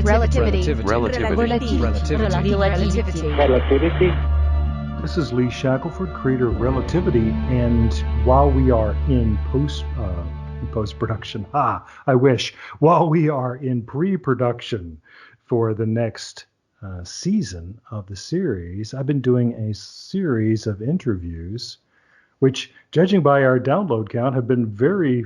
Relativity. This is Lee Shackelford, creator of Relativity, and while we are in post-production, while we are in pre-production for the next season of the series, I've been doing a series of interviews which, judging by our download count, have been very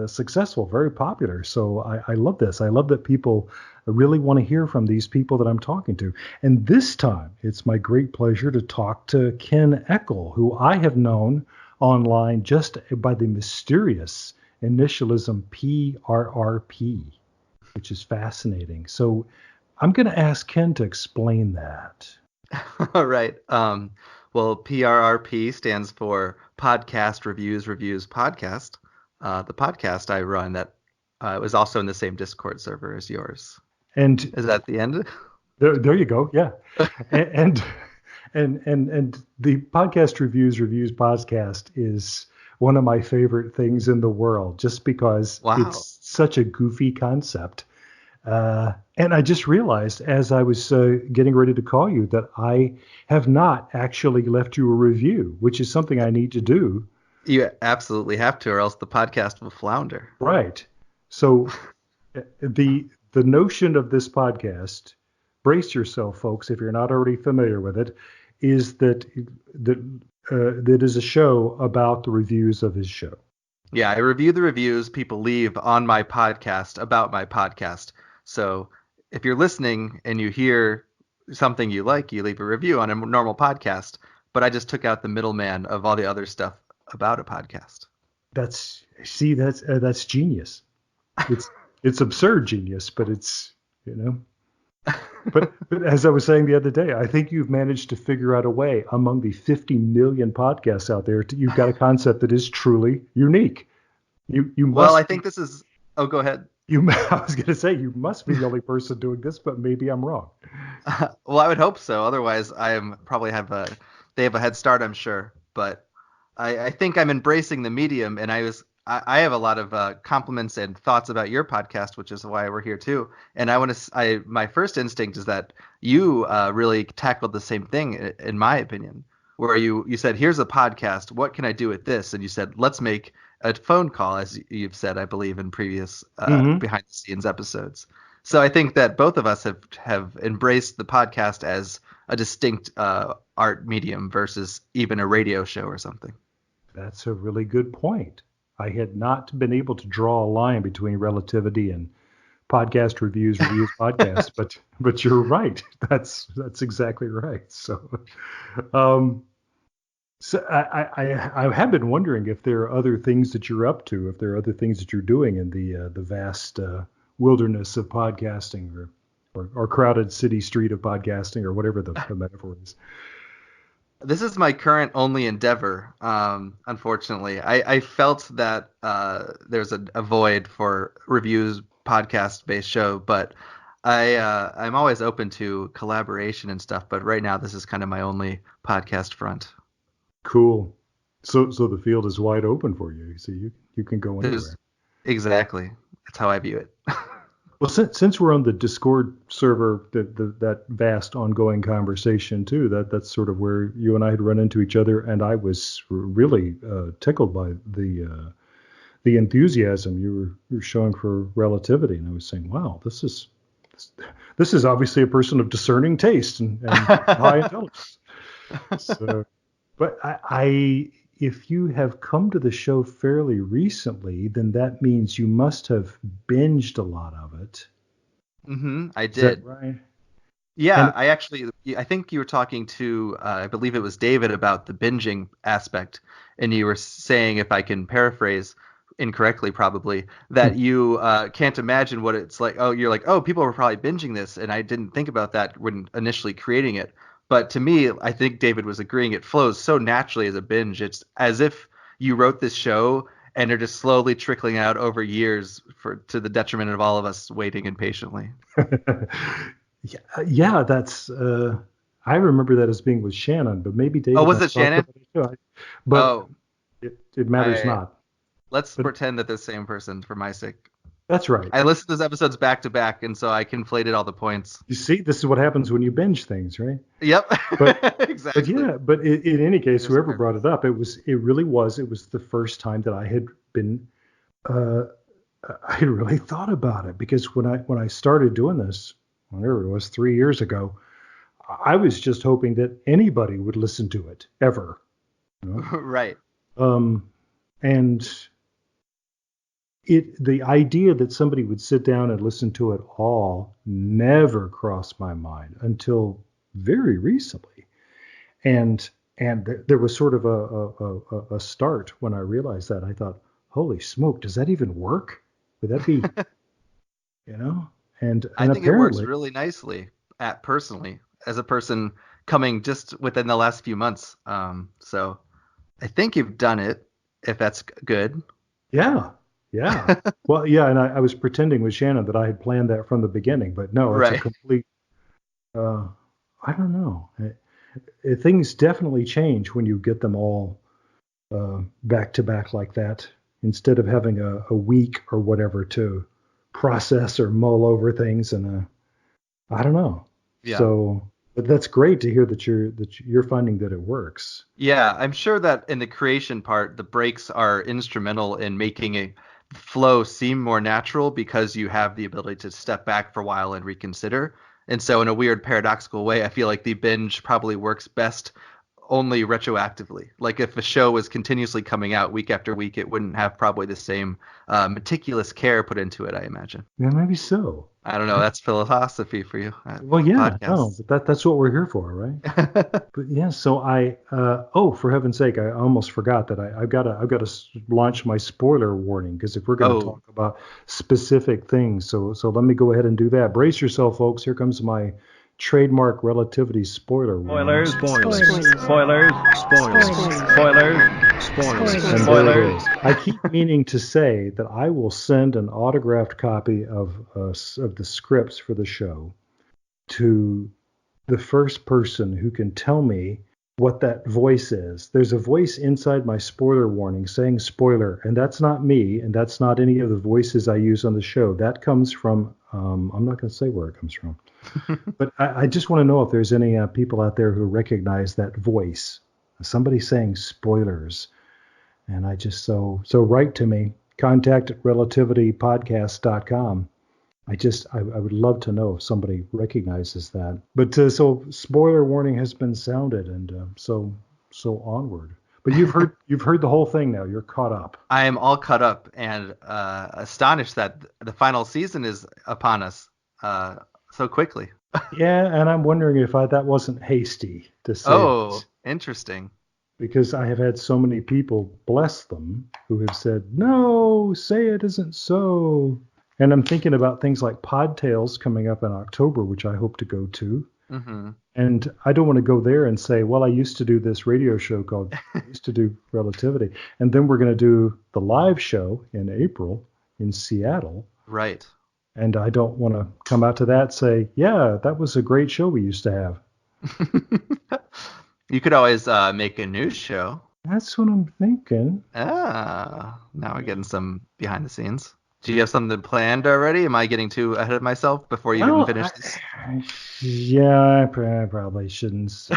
successful, very popular. So I love this. I love that people really want to hear from these people that I'm talking to. And this time, it's my great pleasure to talk to Ken Eckle, who I have known online just by the mysterious initialism PRRP, which is fascinating. So I'm going to ask Ken to explain that. All right. Well, PRRP stands for Podcast Reviews Podcast. The podcast I run that was also in the same Discord server as yours. And is that the end? There you go. Yeah. and the Podcast Reviews podcast is one of my favorite things in the world, just because it's such a goofy concept. And I just realized as I was getting ready to call you that I have not actually left you a review, which is something I need to do. You absolutely have to, or else the podcast will flounder. Right. So the notion of this podcast, brace yourself, folks, if you're not already familiar with it, is that is a show about the reviews of his show. Yeah, I review the reviews people leave on my podcast about my podcast. So if you're listening and you hear something you like, you leave a review on a normal podcast. But I just took out the middleman of all the other stuff about a podcast. That's genius. It's absurd genius, but it's, But as I was saying the other day, I think you've managed to figure out a way among the 50 million podcasts out there. You've got a concept that is truly unique. You must. Well, I think this is. Oh, go ahead. I was going to say you must be the only person doing this, but maybe I'm wrong. Well, I would hope so. Otherwise, they have a head start, I'm sure. But I think I'm embracing the medium, and I have a lot of compliments and thoughts about your podcast, which is why we're here too. And my first instinct is that you really tackled the same thing, in my opinion, where you said, here's a podcast. What can I do with this? And you said, let's make a phone call, as you've said, I believe, in previous behind the scenes episodes. So I think that both of us have embraced the podcast as a distinct art medium versus even a radio show or something. That's a really good point. I had not been able to draw a line between Relativity and Podcast Reviews podcast, but you're right. That's exactly right. So, I have been wondering if there are other things that you're up to, if there are other things that you're doing in the vast wilderness of podcasting, or crowded city street of podcasting, or whatever the metaphor is. This is my current only endeavor. Unfortunately, I felt that there's a void for reviews podcast-based show, but I'm always open to collaboration and stuff. But right now, this is kind of my only podcast front. Cool. So the field is wide open for you. So you can go anywhere. Exactly. That's how I view it. Well, since we're on the Discord server, that vast ongoing conversation too, that's sort of where you and I had run into each other, and I was really tickled by the enthusiasm you were showing for Relativity, and I was saying, wow, this is obviously a person of discerning taste and high intelligence. So, but if you have come to the show fairly recently, then that means you must have binged a lot of it. Mm-hmm. I did. Is that right? Yeah, I think you were talking to, I believe it was David, about the binging aspect, and you were saying, if I can paraphrase incorrectly probably, that you can't imagine what it's like. Oh, you're like, oh, people were probably binging this, and I didn't think about that when initially creating it. But to me, I think David was agreeing it flows so naturally as a binge. It's as if you wrote this show and are just slowly trickling out over years to the detriment of all of us waiting impatiently. Yeah, that's. I remember that as being with Shannon, but maybe David. Oh, was it Shannon? But it matters not. Let's pretend that they're the same person for my sake. That's right. I listened to those episodes back to back, and so I conflated all the points. You see, this is what happens when you binge things, right? Yep, But exactly. but in any case, You're whoever smart. brought it up, it was the first time that I had been uh, I had really thought about it, because when I started doing this, whenever it was 3 years ago, I was just hoping that anybody would listen to it ever, you know? Right. Um, and the idea that somebody would sit down and listen to it all never crossed my mind until very recently. And there was sort of a start when I realized that. I thought, holy smoke, does that even work? Would that be, you know? I And think it works apparently, really nicely at personally as a person coming just within the last few months. So I think you've done it, if that's good. yeah, yeah. Well, yeah, and I was pretending with Shannon that I had planned that from the beginning, but no, it's a Right. complete, uh, I don't know. Things definitely change when you get them all back to back like that, instead of having a week or whatever to process or mull over things. And I don't know. Yeah. So, but that's great to hear that you're finding that it works. Yeah, I'm sure that in the creation part, the breaks are instrumental in making a flow seem more natural because you have the ability to step back for a while and reconsider. And so, in a weird paradoxical way, I feel like the binge probably works best only retroactively. Like if a show was continuously coming out week after week, it wouldn't have probably the same meticulous care put into it, I imagine. Yeah, maybe so. I don't know. That's philosophy for you, Well, yeah, no, podcasts. but that's what we're here for, right? But yeah, so oh, for heaven's sake, I almost forgot that I've got to launch my spoiler warning, because if we're going to Oh, talk about specific things, so let me go ahead and do that. Brace yourself, folks. Here comes my trademark relativity spoiler warning. And there it is. I keep meaning to say that I will send an autographed copy of the scripts for the show to the first person who can tell me what that voice is. There's a voice inside my spoiler warning saying spoiler, and that's not me, and that's not any of the voices I use on the show. That comes from, I'm not going to say where it comes from, but I just want to know if there's any people out there who recognize that voice. Somebody saying spoilers. And I just, so write to me, contact at relativitypodcast.com. I would love to know if somebody recognizes that. But so spoiler warning has been sounded, and so onward. But you've heard the whole thing now. You're caught up. I am all caught up and astonished that the final season is upon us so quickly. Yeah, and I'm wondering if that wasn't hasty to say Oh, that, interesting. because I have had so many people, bless them, who have said, no, say it isn't so. And I'm thinking about things like Podtails coming up in October, which I hope to go to. Hmm. And I don't want to go there and say, well, I used to do this radio show called, I used to do Relativity. And then we're going to do the live show in April in Seattle. Right. And I don't want to come out to that and say, yeah, that was a great show we used to have. You could always make a news show. That's what I'm thinking. Now we're getting some behind the scenes. Do you have something planned already? Am I getting too ahead of myself before you even Well, finish this? yeah, I probably shouldn't say.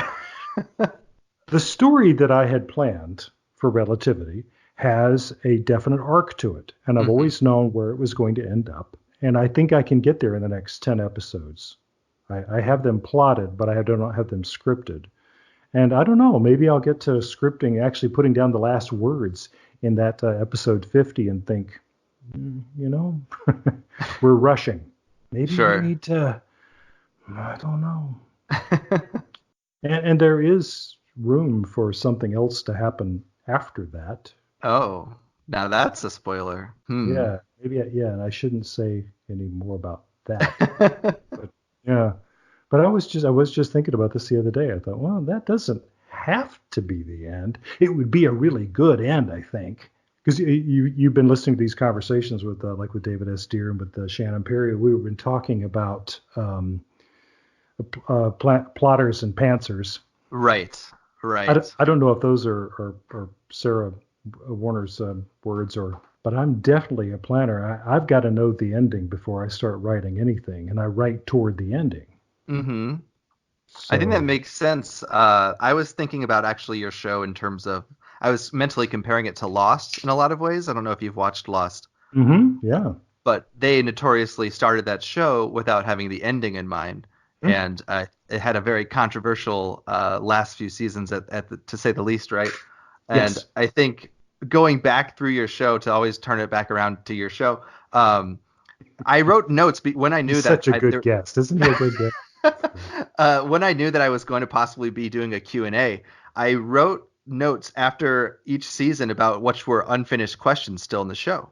The story that I had planned for Relativity has a definite arc to it, and I've Hmm. always known where it was going to end up. And I think I can get there in the next 10 episodes. I have them plotted, but I don't have them scripted. And I don't know, maybe I'll get to scripting, actually putting down the last words in that episode 50, and think, you know, we're rushing. Maybe we Sure. need to, I don't know. And there is room for something else to happen after that. Oh, now that's a spoiler. Hmm. Yeah, maybe, yeah, and I shouldn't say any more about that. But yeah, but I was just thinking about this the other day. I thought, well, that doesn't have to be the end. It would be a really good end, I think. Because you've been listening to these conversations with like with David S. Deere and with Shannon Perry. We've been talking about plotters and pantsers. Right. I don't, Right. I don't know if those are Sarah Warner's words, or but I'm definitely a planner. I've got to know the ending before I start writing anything, and I write toward the ending. Mm-hmm. I think that So, makes sense. I was thinking about actually your show in terms of I was mentally comparing it to Lost in a lot of ways. I don't know if you've watched Lost, yeah. but they notoriously started that show without having the ending in mind, Hmm. and it had a very controversial last few seasons to say the least, right? And Yes. I think going back through your show to always turn it back around to your show, I wrote notes when I He's knew that such a good guest. Isn't he a good guest? when I knew that I was going to possibly be doing a Q&A, I wrote notes after each season about which were unfinished questions still in the show.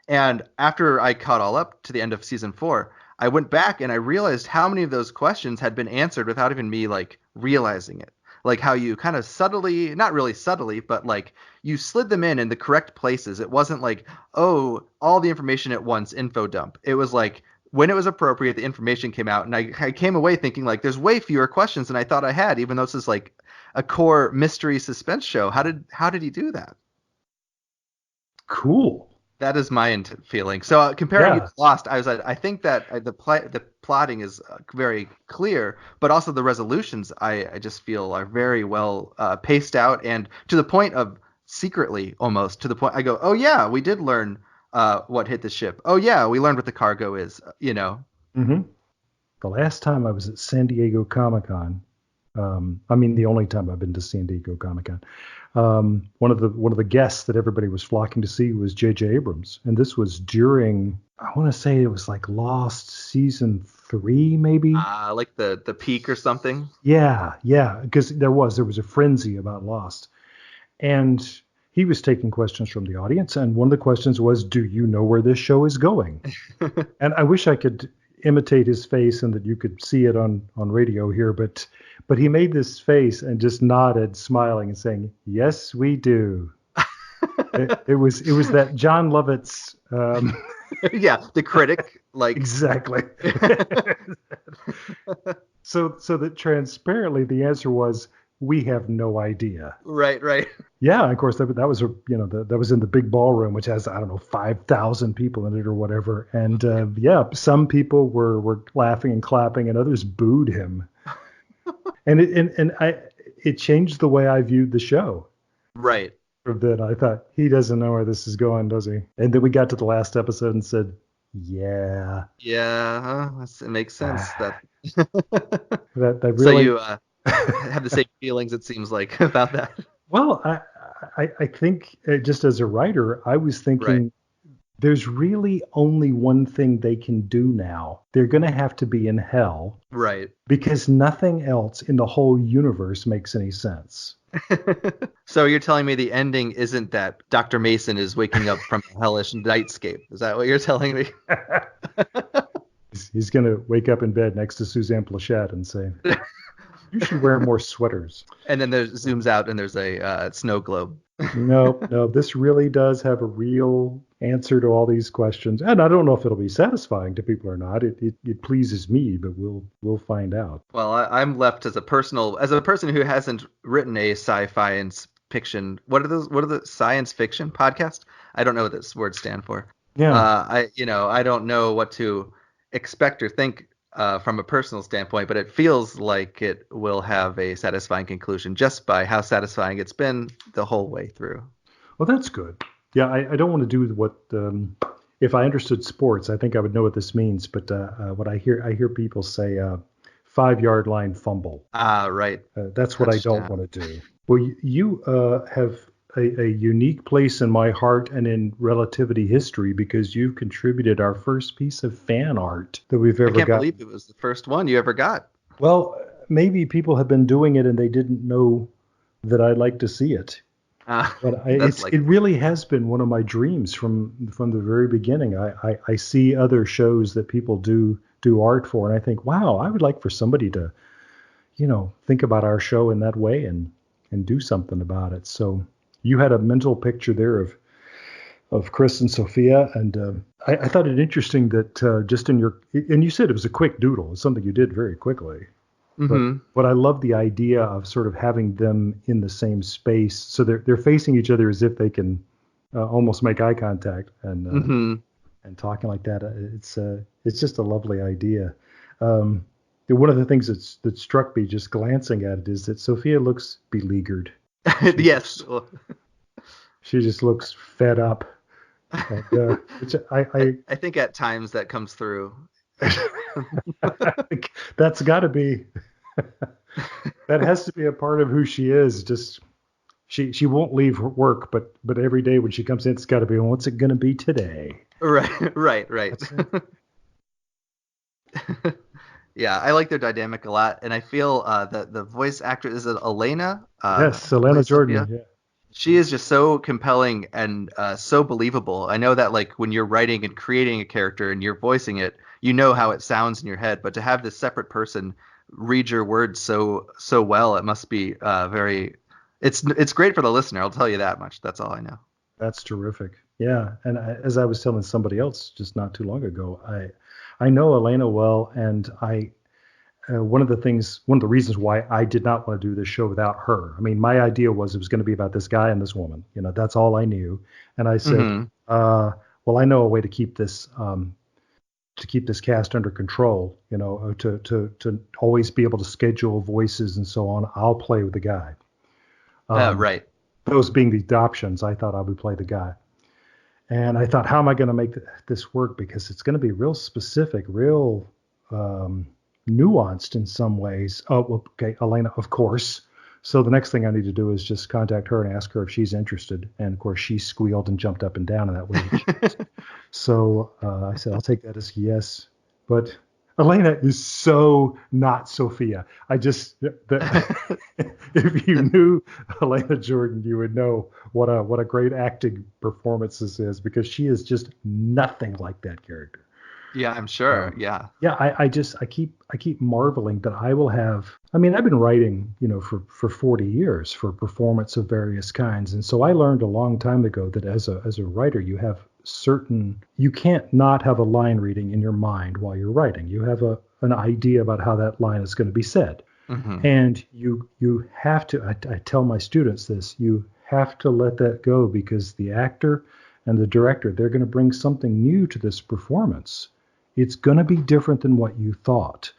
And after I caught all up to the end of season 4, I went back and I realized how many of those questions had been answered without even me like realizing it. Like how you kind of subtly, not really subtly, but like you slid them in the correct places. It wasn't like, oh, all the information at once, info dump. It was like when it was appropriate, the information came out, and I came away thinking like there's way fewer questions than I thought I had, even though this is like a core mystery suspense show. How did he do that? Cool. That is my feeling. So comparing it Yeah. to Lost, I think that the plotting is very clear, but also the resolutions I just feel are very well paced out and to the point of secretly almost to the point I go, oh yeah, we did learn what hit the ship. Oh yeah, we learned what the cargo is. You know. hmm The last time I was at San Diego Comic Con, I mean, the only time I've been to San Diego Comic Con, one of the guests that everybody was flocking to see was J.J. Abrams, and this was during, I want to say it was like Lost season 3, maybe. Like the peak or something. Yeah, yeah, because there was a frenzy about Lost, and he was taking questions from the audience, and one of the questions was, "Do you know where this show is going?" And I wish I could imitate his face and that you could see it on radio here, but he made this face and just nodded, smiling and saying, "Yes, we do." It was that John Lovitz. Yeah, the critic like Exactly. So that transparently the answer was, we have no idea. right. Yeah, of course that was that was in the big ballroom, which has, I don't know, 5,000 people in it or whatever. And yeah, some people were laughing and clapping, and others booed him. And it changed the way I viewed the show. Right. For a bit, I thought, he doesn't know where this is going, does he? And then we got to the last episode and said, yeah, Yeah, it makes sense that that so really. you have the same feelings it seems like about that. Well, I think just as a writer, I was Right. thinking there's really only one thing they can do now. They're going to have to be in hell Right. because nothing else in the whole universe makes any sense. So you're telling me the ending isn't that Dr. Mason is waking up from a hellish nightscape. Is that what you're telling me? He's going to wake up in bed next to Suzanne Plachette and say, "You should wear more sweaters." And then there's zooms out and there's a snow globe. No, no, this really does have a real answer to all these questions, and I don't know if it'll be satisfying to people or not. It pleases me, but we'll find out. Well, I'm left as a person who hasn't written a sci-fi and fiction. What are those? What are the science fiction podcast? I don't know what this word stand for. Yeah. I don't know what to expect or think from a personal standpoint, but it feels like it will have a satisfying conclusion just by how satisfying it's been the whole way through. Well, that's good. Yeah, I don't want to do what if I understood sports, I think I would know what this means. But what I hear people say, 5 yard line fumble. Right. That's what I don't Touchdown. want to do. Well, you have a unique place in my heart and in relativity history because you've contributed our first piece of fan art that we've I ever can't got. believe it was the first one you ever got. Well, maybe people have been doing it and they didn't know that I'd like to see it. But That's it likely. really has been one of my dreams from the very beginning. I see other shows that people do art for, and I think, wow, I would like for somebody to think about our show in that way and do something about it. So you had a mental picture there of Chris and Sophia, and I thought it interesting that just in your and you said it was a quick doodle. It's something you did very quickly. But Hmm. but I love the idea of sort of having them in the same space, so they're facing each other as if they can almost make eye contact Hmm. and talking like that. It's just a lovely idea. Um, one of the things that struck me just glancing at it is that Sophia looks beleaguered. She Yes. looks Well, she just looks fed up, and which I think at times that comes through. I think that's got to be that has to be a part of who she is. Just she won't leave her work, but every day when she comes in, it's got to be, well, what's it going to be today? Right, right, right. That's it. Yeah, I like their dynamic a lot, and I feel that the voice actress is it Elena, Yes, who Selena plays Jordan. Sophia. Yeah, She is just so compelling and so believable. I know that like when you're writing and creating a character and you're voicing it, you know how it sounds in your head, but to have this separate person read your words so well, it must be very. It's great for the listener. I'll tell you that much. That's all I know. that's terrific. Yeah, and as I was telling somebody else just not too long ago, I know Elena well, and one of the reasons why I did not want to do this show without her. I mean, my idea was it was going to be about this guy and this woman. That's all I knew. And I said, Hmm. well, I know a way to keep this cast under control. To always be able to schedule voices and so on. I'll play with the guy. Um, Right. those being the options, I thought I would play the guy. And I thought, how am I going to make this work? Because it's going to be real specific, real um, nuanced in some ways. Oh, well, okay, Elena, of course. So the next thing I need to do is just contact her and ask her if she's interested. And of course, she squealed and jumped up and down in that way that she is. So I said, I'll take that as a yes. But Elena is so not Sophia. If you knew Elena Jordan, you would know what a great acting performance this is, because she is just nothing like that character. Yeah, I'm sure. Um, Yeah. yeah, I keep marveling that I will have. I mean, I've been writing, for 40 years for performance of various kinds, and so I learned a long time ago that as a writer, you can't not have a line reading in your mind while you're writing. You have an idea about how that line is going to be said, Hmm. and you have to. I tell my students this. You have to let that go, because the actor and the director, they're going to bring something new to this performance. It's going to be different than what you thought.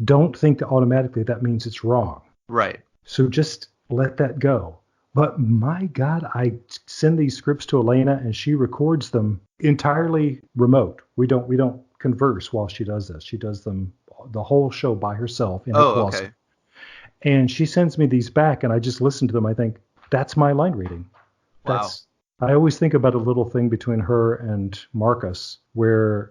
Don't think that automatically that means it's wrong. Right. So just let that go. But my God, I send these scripts to Elena and she records them entirely remote. We don't converse while she does this. She does them the whole show by herself in her Oh, closet. okay. And she sends me these back, and I just listen to them. I think that's my line reading. Wow. I always think about a little thing between her and Marcus, where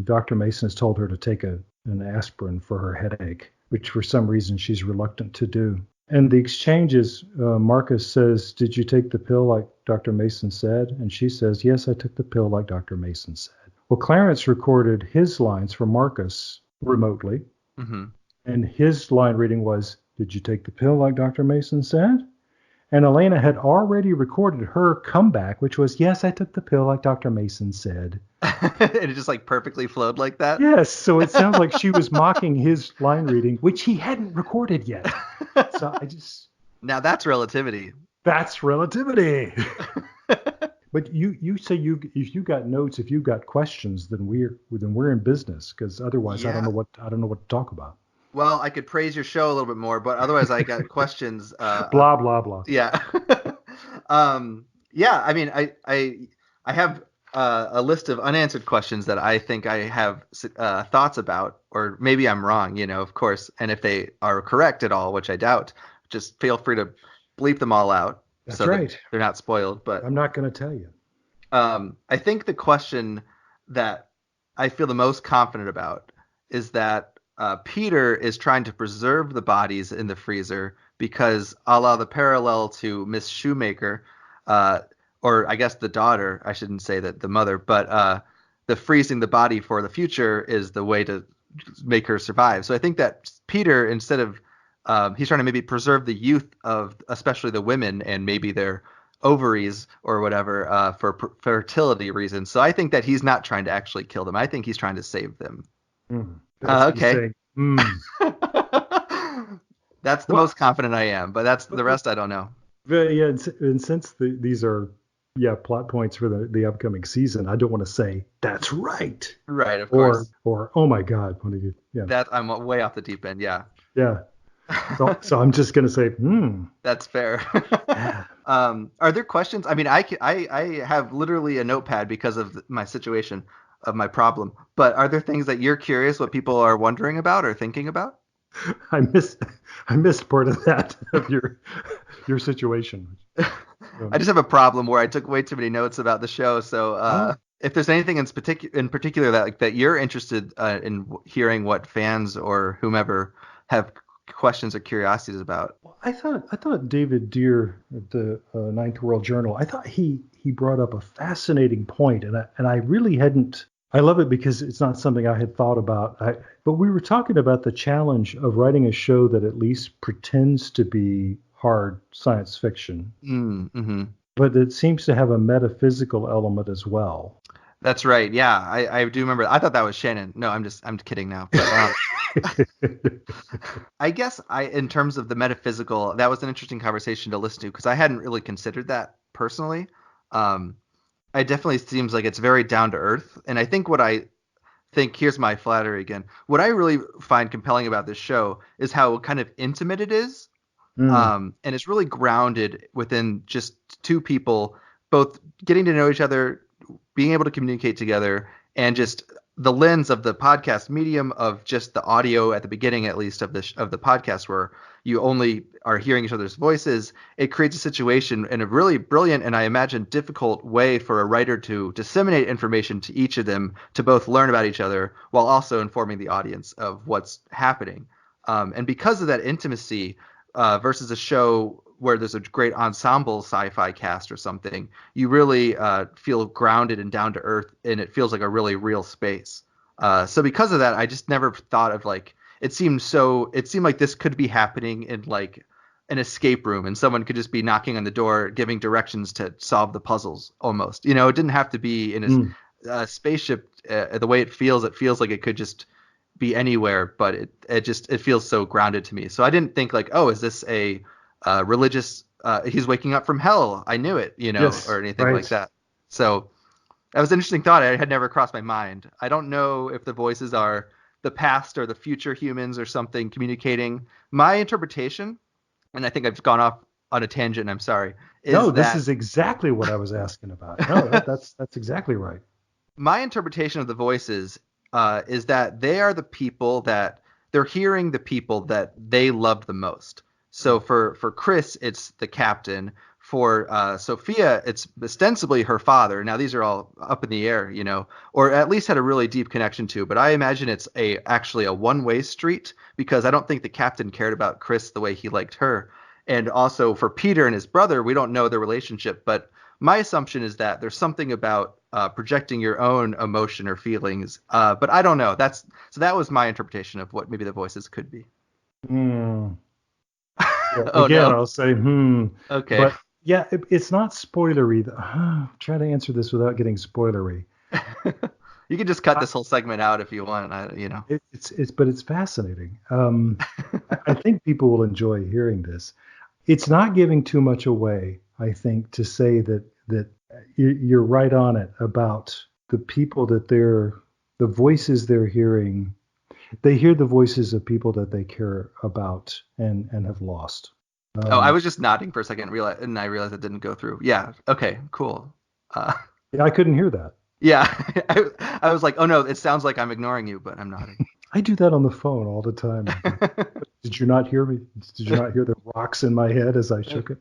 Dr. Mason has told her to take an aspirin for her headache, which for some reason she's reluctant to do. And the exchange is, Marcus says, "Did you take the pill like Dr. Mason said?" And she says, "Yes, I took the pill like Dr. Mason said." Well, Clarence recorded his lines for Marcus remotely, Hmm. and his line reading was, "Did you take the pill like Dr. Mason said?" And Elena had already recorded her comeback, which was, "Yes, I took the pill like Dr. Mason said." And it just like perfectly flowed like that. Yes, so it sounds like she was mocking his line reading, which he hadn't recorded yet. So Now that's relativity. that's relativity. But you say if you got notes, if you got questions, then we're in business, because otherwise Yeah. I don't know what to talk about. Well, I could praise your show a little bit more, but otherwise I got questions. Blah blah blah. Yeah. Yeah. I mean, I have a list of unanswered questions that I think I have thoughts about, or maybe I'm wrong, of course. And if they are correct at all, which I doubt, just feel free to bleep them all out That's so that right. they're not spoiled. But I'm not going to tell you. I think the question that I feel the most confident about is that Peter is trying to preserve the bodies in the freezer because, a la the parallel to Miss Shoemaker, uh, or I guess the daughter, I shouldn't say that the mother, but the freezing the body for the future is the way to make her survive. So I think that Peter, instead of he's trying to maybe preserve the youth of especially the women and maybe their ovaries or whatever for fertility reasons. So I think that he's not trying to actually kill them. I think he's trying to save them. That's me Okay. saying, hmm. That's the Well, most confident I am, but that's the but, rest I don't know. yeah, and since these are plot points for the upcoming season, I don't want to say that's right Right, of or course. oh my God, what did you? Yeah, That I'm way off the deep end. Yeah. yeah. So I'm just gonna say, That's fair. yeah. Are there questions? I mean, I have literally a notepad because of my situation of my problem. But are there things that you're curious what people are wondering about or thinking about? I missed I missed part of that of your situation. I Um, just have a problem where I took way too many notes about the show. So oh, if there's anything in particular that that you're interested in hearing what fans or whomever have questions or curiosities about. I thought David Deere at the Ninth World Journal. I thought he brought up a fascinating point, and I really hadn't. I love it because it's not something I had thought about. But we were talking about the challenge of writing a show that at least pretends to be hard science fiction, Mm-hmm. but it seems to have a metaphysical element as well. That's right. Yeah, I do remember. I thought that was Shannon. No, I'm kidding now. But I guess in terms of the metaphysical, that was an interesting conversation to listen to because I hadn't really considered that personally. Um, it definitely seems like it's very down to earth, and I think what I think here's my flattery again. What I really find compelling about this show is how kind of intimate it is, Mm, and it's really grounded within just two people, both getting to know each other, being able to communicate together, and just the lens of the podcast medium of just the audio at the beginning, at least of the podcast, where you only are hearing each other's voices. It creates a situation in a really brilliant and I imagine difficult way for a writer to disseminate information to each of them to both learn about each other while also informing the audience of what's happening. And because of that intimacy, versus a show where there's a great ensemble sci-fi cast or something, you really feel grounded and down to earth, and it feels like a really real space. So because of that, I just never thought of like it seemed so. It seemed like this could be happening in like an escape room, and someone could just be knocking on the door, giving directions to solve the puzzles. Almost, it didn't have to be in mm. a spaceship. The way it feels like it could just be anywhere, but it feels so grounded to me. So I didn't think like, oh, is this a religious? He's waking up from hell. I knew it, Yes, or anything like right. that. So that was an interesting thought. I had never crossed my mind. I don't know if the voices are the past or the future humans or something communicating. My interpretation, and I think I've gone off on a tangent. I'm sorry. No, Is this that is exactly what I was asking about. No, that's exactly right. my interpretation of the voices is that they are the people that they're hearing the people that they love the most. So for Chris, it's the captain. For Sophia, it's ostensibly her father. Now these are all up in the air, or at least had a really deep connection to. But I imagine it's actually a one-way street because I don't think the captain cared about Chris the way he liked her. And also for Peter and his brother, we don't know the relationship, but my assumption is that there's something about projecting your own emotion or feelings, but I don't know. That was my interpretation of what maybe the voices could be. Mm. Well, Oh again, no. I'll say, Okay. but yeah, it's not spoilery. Try to answer this without getting spoilery. You can just cut I, this whole segment out if you want. but it's fascinating. I think people will enjoy hearing this. It's not giving too much away, I think, to say that you're right on it about the people the voices they're hearing. They hear the voices of people that they care about and have lost. Oh, I Um, was just nodding for a second, and I realized it didn't go through. Yeah. Okay. Cool. Uh, yeah, I couldn't hear that. yeah. I was like, oh no, it sounds like I'm ignoring you, but I'm nodding. I do that on the phone all the time. I think, did you not hear me? Did you not hear the rocks in my head as I shook it?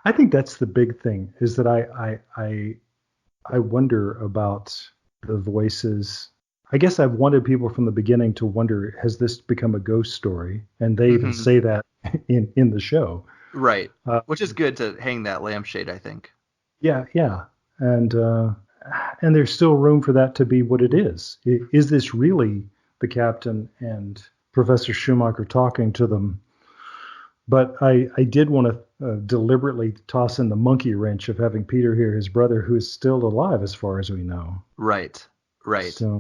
I think that's the big thing is that I wonder about the voices. I guess I've wanted people from the beginning to wonder, has this become a ghost story? And they even Hmm. say that in the show. Right. Uh, Which is good to hang that lampshade, I think. yeah, yeah, and there's still room for that to be what it is. Is this really the captain and Professor Schumacher talking to them? But I did want to deliberately toss in the monkey wrench of having Peter hear his brother, who is still alive as far as we know. Right. Right. So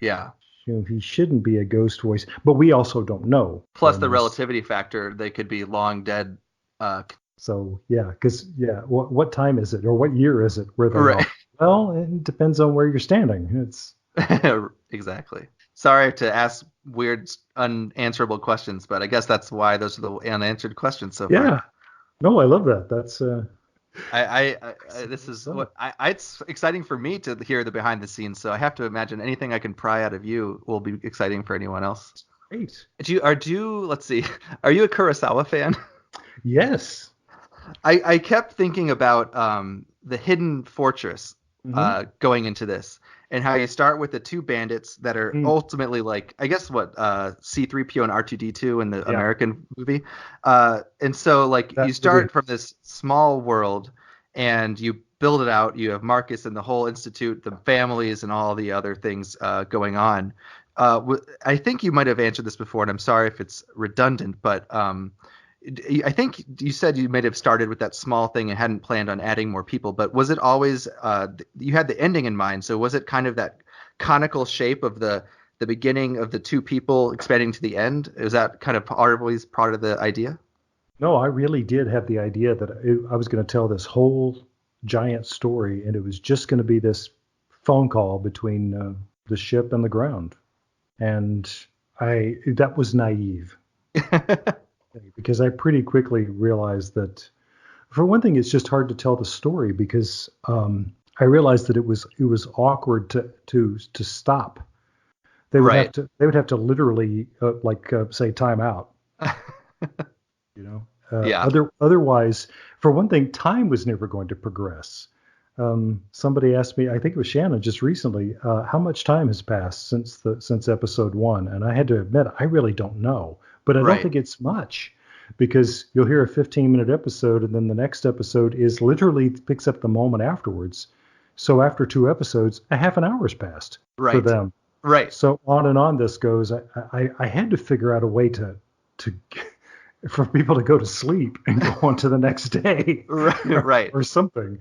Yeah. he shouldn't be a ghost voice, but we also don't know. Plus I the mean, relativity factor, they could be long dead So yeah, because what time is it or what year is it where they Right. are? Well, it depends on where you're standing. It's Exactly. Sorry to ask weird, unanswerable questions, but I guess that's why those are the unanswered questions so far. yeah. No, I love that. That's This is so. what it's exciting for me to hear the behind the scenes. So I have to imagine anything I can pry out of you will be exciting for anyone else. Great. Let's see, are you a Kurosawa fan? Yes. I kept thinking about the hidden fortress Mm-hmm. going into this, and how you start with the two bandits that are Mm, ultimately like, I guess, what C-3PO and R2-D2 in the yeah. American movie. And so like you That movie. start from this small world and you build it out. You have Marcus and the whole institute, the families, and all the other things going on. I think you might have answered this before, and I'm sorry if it's redundant, but I think you said you might have started with that small thing and hadn't planned on adding more people, but was it always you had the ending in mind? So was it kind of that conical shape of the beginning of the two people expanding to the end? Is that kind of always part of the idea? No, I really did have the idea that I was going to tell this whole giant story, and it was just going to be this phone call between the ship and the ground. And I that was naive because I pretty quickly realized that, for one thing, it's just hard to tell the story because I realized that it was awkward to stop. Right. They would have to literally say time out. You know, Yeah. otherwise, for one thing, time was never going to progress. Somebody asked me, I think it was Shannon, just recently, how much time has passed since episode one, and I had to admit I really don't know, but I don't Right. think it's much because you'll hear a 15-minute episode, and then the next episode is literally picks up the moment afterwards. So after two episodes, a half an hour's passed for Right. them. Right. So on and on this goes. I had to figure out a way to for people to go to sleep and go on to the next day Right. Right. or something.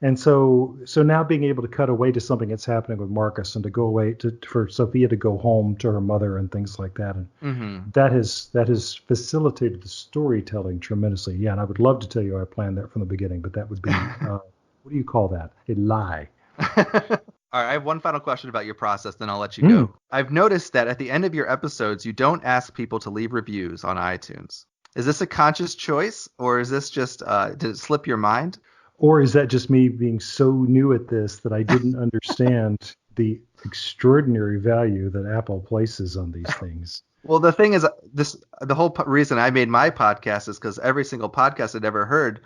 And so now being able to cut away to something that's happening with Marcus and to go away for Sophia to go home to her mother and things like that. And Hmm. that has facilitated the storytelling tremendously. Yeah, and I would love to tell you I planned that from the beginning, but that would be what do you call that? A lie. All right, I have one final question about your process, then I'll let you Hmm. go. I've noticed that at the end of your episodes, you don't ask people to leave reviews on iTunes. Is this a conscious choice, or is this just did it slip your mind? Or is that just me being so new at this that I didn't understand the extraordinary value that Apple places on these things? Well, the thing is, the whole reason I made my podcast is because every single podcast I'd ever heard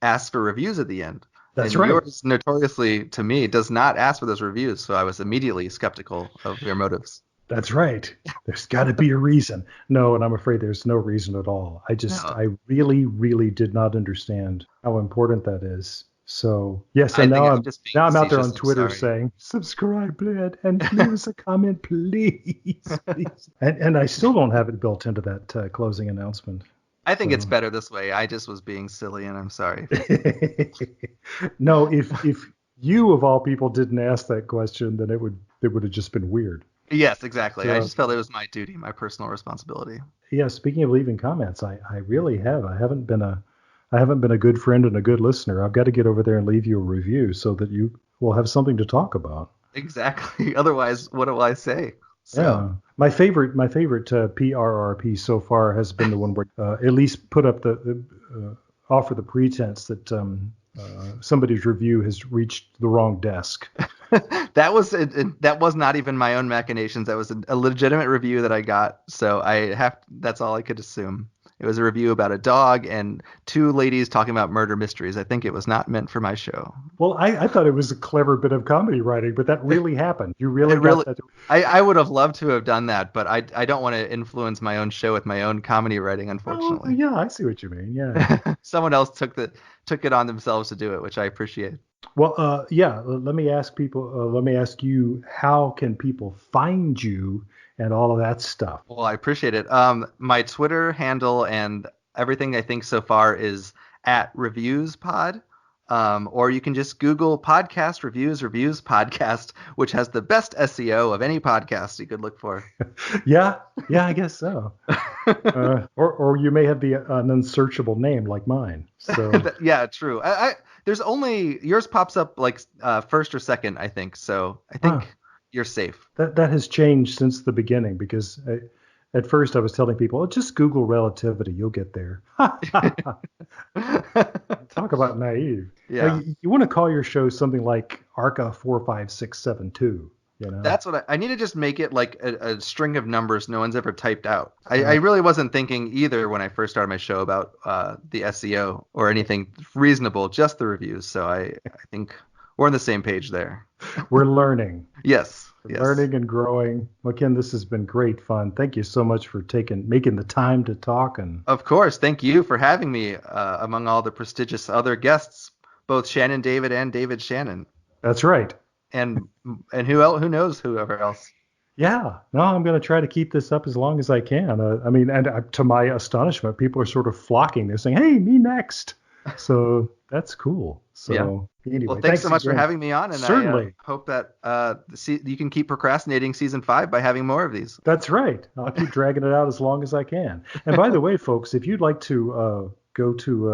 asked for reviews at the end, That's and right. yours notoriously, to me, does not ask for those reviews. So I was immediately skeptical of your motives. That's right. There's got to be a reason. No, and I'm afraid there's no reason at all. No, I really, really did not understand how important that is. So yes, I and think I'm just being now I'm out there on facetious. I'm Twitter sorry. saying subscribe, Bled, and leave us a comment, please, please. And I still don't have it built into that closing announcement. I think it's So better this way. I just was being silly, and I'm sorry. no, if you of all people didn't ask that question, then it would have just been weird. Yes, exactly. I So just felt it was my duty, my personal responsibility. yeah, speaking of leaving comments, I really have. I haven't been a good friend and a good listener. I've got to get over there and leave you a review so that you will have something to talk about. Exactly. Otherwise, what do I say? So, Yeah, my favorite PRRP so far has been the one where at least put up offer the pretense that somebody's review has reached the wrong desk. that was not even my own machinations. That was a legitimate review that I got. So that's all I could assume. It was a review about a dog and two ladies talking about murder mysteries. I think it was not meant for my show. Well, I thought it was a clever bit of comedy writing, but that really happened. You It really got really, that. I would have loved to have done that, but I don't want to influence my own show with my own comedy writing, Oh, unfortunately. yeah, I see what you mean. Yeah. Someone else took it on themselves to do it, which I appreciate. Well, yeah. Let me ask people. Let me ask you. How can people find you and all of that stuff? Well, I appreciate it. My Twitter handle and everything I think so far is at reviewspod. Or you can just Google podcast reviews podcast, which has the best SEO of any podcast you could look for. Yeah, I guess so. Or you may have an unsearchable name like mine. So Yeah, true. There's only yours pops up like first or second, I think. So I wow, think you're safe. that has changed since the beginning because at first I was telling people, oh, just Google relativity, you'll get there. Talk about naive. Now, Yeah. you want to call your show something like ARCA 45672, you know? That's what I need to just make it like a string of numbers no one's ever typed out. I Uh, really wasn't thinking either when I first started my show about the SEO or anything reasonable, just the reviews. So I think we're on the same page there. we're learning. Yes, We're yes. learning and growing. Well, Ken, this has been great fun. Thank you so much for making the time to talk. And Of course. Thank you for having me among all the prestigious other guests, both Shannon David and David Shannon, that's right. and who else? Who knows? Whoever else. Yeah, no, I'm going to try to keep this up as long as I can. I mean, and to my astonishment, people are sort of flocking. They're saying, "Hey, me next." So that's cool. Yeah. So Well, anyway, thanks thanks so much for again. having me on, and I Certainly. hope that you can keep procrastinating season 5 by having more of these. That's right. I'll keep dragging it out as long as I can. And by the way, folks, if you'd like to go to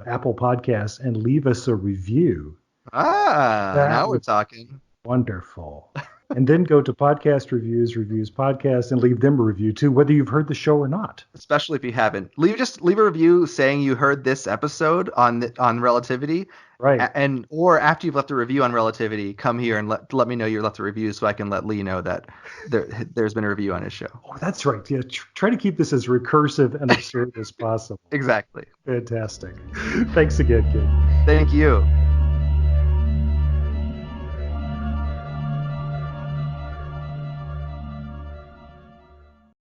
Apple Podcasts and leave us a review, Now that we're would talking. be wonderful. And then go to podcast reviews podcast, and leave them a review too, whether you've heard the show or not. Especially if you haven't. Leave a review saying you heard this episode on relativity, Right. and or after you've left a review on relativity, come here and let me know you left a review so I can let Lee know that there's been a review on his show. Oh, that's right. Yeah, try to keep this as recursive and absurd as possible. Exactly. Fantastic. Thanks again, kid. Thank you.